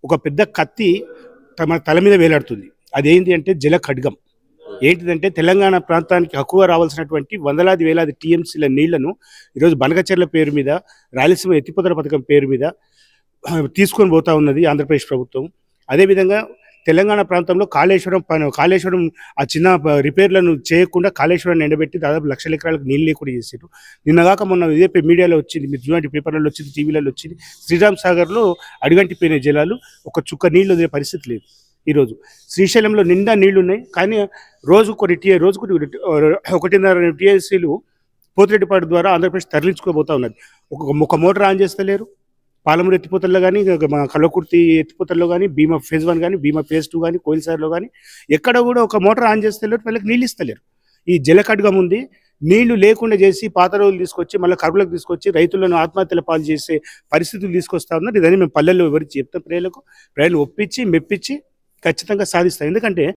ఒక పెద్ద కత్తి తమ తల మీద వేలాడుతుంది. అదేంటి అంటే జల ఖడ్గం. ఏంటిదంటే తెలంగాణ ప్రాంతానికి హక్కుగా రావాల్సినటువంటి వందలాది వేలాది టీఎంసీల నీళ్లను ఈరోజు బనకచెర్ల పేరు మీద, రాయలసీమ ఎత్తిపోతల పథకం పేరు మీద తీసుకొని పోతా ఉన్నది ఆంధ్రప్రదేశ్ ప్రభుత్వం. అదేవిధంగా తెలంగాణ ప్రాంతంలో కాళేశ్వరం ఆ చిన్న రిపేర్లను చేయకుండా కాళేశ్వరాన్ని ఎండబెట్టి దాదాపు 1,00,000 ఎకరాలకు నీళ్ళు లేకుండా చేశారు. నిన్నగాక మొన్న ఇదే మీడియాలో వచ్చింది, మీరు చూడండి, పేపర్లలో వచ్చింది, టీవీలలో వచ్చింది, శ్రీరామ్ సాగర్లో అడుగంటిపోయిన జలాలు, ఒక చుక్క నీళ్ళు వదిలే పరిస్థితి లేదు. ఈరోజు శ్రీశైలంలో నిండా నీళ్లు ఉన్నాయి, కానీ రోజుకు 1.5 టీఎంసీలు పోతిరెడ్డిపాడు ద్వారా ఆంధ్రప్రదేశ్ తరలించుకోబోతా ఉన్నది. ఒక మోటార్ ఆన్ చేస్తలేరు. పాలమూరు ఎత్తిపోతల్లో కానీ, మా కల్లకుర్తి ఎత్తిపోతల్లో కానీ, భీమా ఫేజ్ 1 కానీ, భీమా ఫేజ్ 2 కానీ, కోయిల్సార్లో కానీ ఎక్కడ కూడా ఒక మోటార్ ఆన్ చేస్తలేరు, వాళ్ళకి నీళ్ళు ఇస్తలేరు. ఈ జలఖడ్గం ఉంది. నీళ్లు లేకుండా చేసి పాత రోజులు తీసుకొచ్చి మళ్ళీ కరువులకు తీసుకొచ్చి రైతులను ఆత్మహత్యల పాలు చేసే పరిస్థితులు తీసుకొస్తా ఉన్నారు. ఇదని మేము పల్లెల్లో వివరించి చెప్తాం, ప్రజలు ఒప్పించి మెప్పించి ఖచ్చితంగా సాధిస్తాం. ఎందుకంటే